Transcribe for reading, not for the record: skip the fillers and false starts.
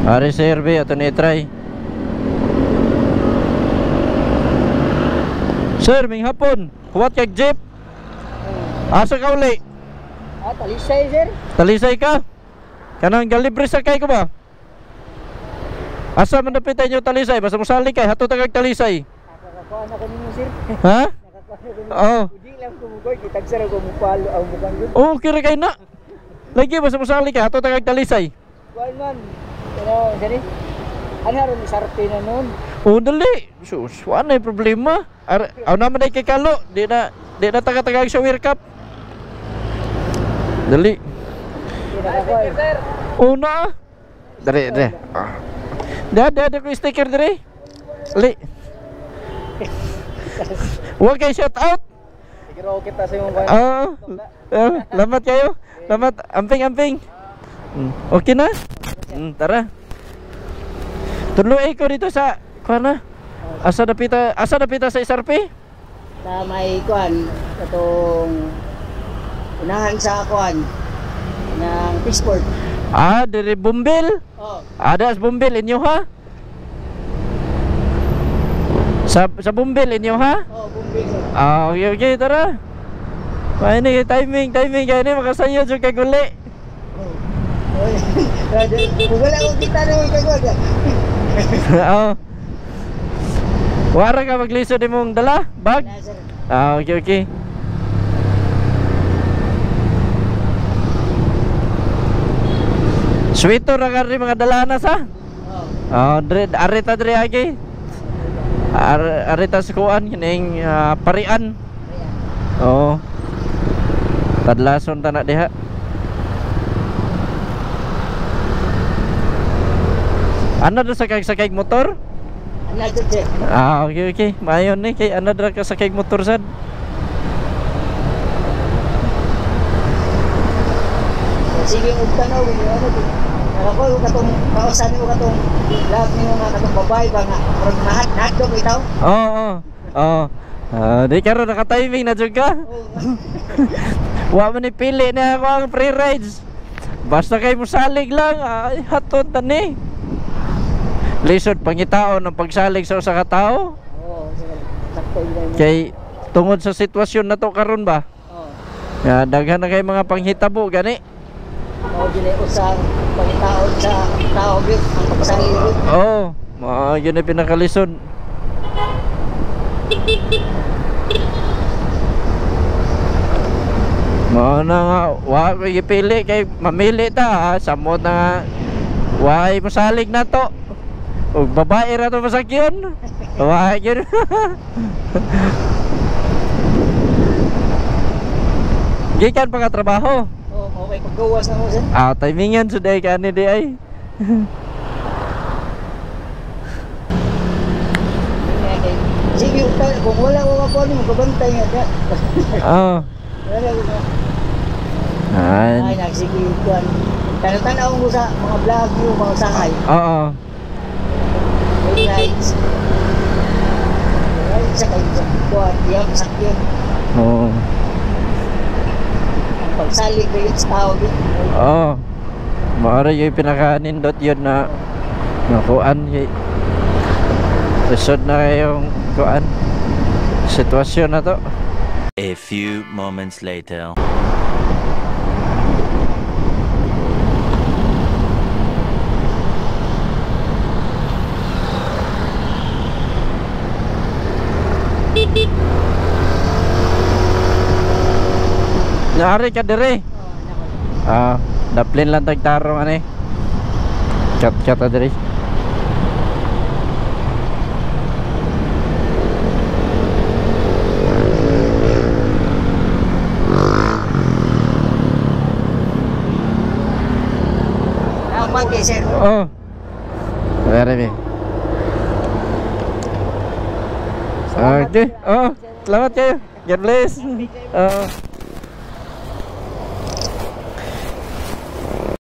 Ari survey ato ni try. Sir, ming hapon. Huwat kag jeep. Asa ka uli? Talisay, sir. Talisay ka? Kanang galibre sakay ko ba? Asa man dapitan nyo Talisay? Basta musali kay hato tagag Talisay. Nakakakuha na kanino, sir. Ha? Nakakakuha na kanino. Oo. Hindi lang kumukoy, kitagsara ko mupalo ang bukang yun. Oo, kira kay na. Lagi basta musali kay hato tagag Talisay. Kuhaan man. Pero, sir, ano haron isarte na nun? Oo, dali. Sus, wala yung problema. Aw naman ay kay Kalo. Di na taga-tagag sa World Cup. Dali. Hindi nakakuha. Sir. Oo na. Dari. Ada ko sticker dari. Dali. Huwag kayo shout out. Siguro kita sa yung kuhaan. Lamat kayo. Lamat. Amping. Okay na? Tara. Tuloy ko dito sa kuana. Asa dapita sa SRP? Sa may kuhaan, itong unahan sa kuhaan ng Fishport. Dari Bumbil. Oh. Ada sa Bumbil inyo ha? Sa Bumbil inyo ha? Oh, Bumbil. Okay, tara. Ini timing kaya ni makasayo jud kay guli. Wala ko kita na yung kagod. Oo. Wara ka maglisod imong dala? Bag? Okay. Sweater ra kari mga dalanas ha? Arita dre agi. Arita sa kuan kining parian. Oo. Tadlason ta na diha. Ano do sakay motor? Ano dito? Okay. Mayon ni kay ano dra ka sakay motor sad. Sige ug tanaw ni ano to. Nakakoy ko katong kausan ko katong love ni mga katong babae ba nga mahat do bitaw. Oo. Di karon naka-timing na jud ka. Wa man ni pili na ako ang free rides. Basta kay mosalig lang, ay haton tani. Lisod pangitaon ng pagsalig sa usa ka tawo. Sakto yun. Kay tungod sa sitwasyon na to karon ba? Daghan na kay mga panghitabo gani. Dili usang pangitaon sa tao bit ang pagsalig. Yun ay pinakalisod. Mao na nga, wa ko gipili kay mamili ta, samot na wa ay mosalig na to. Og babae ra to masakyon. Wa gyud. Gikan pa ka trabaho. Okay paggawas na mo sir. Timingan suday kani di ay. Sige, kung wala ko ako ni magabantay nga. Ay, nagsige kuan. Tanaw ko sa mga vlog yung mga sangay. Guys. Ay, sakay kuan, yang sakyan. Ang pagsalig ko yung tao din. Maara yung pinaka-nindot yun na kuan resod na yung kuan sitwasyon na to. A few moments later. Naari ka dire. Daplin lang tagtarong ani. Chat dire. Okay, sir. Very good. Okay. Selamat kayo. God bless.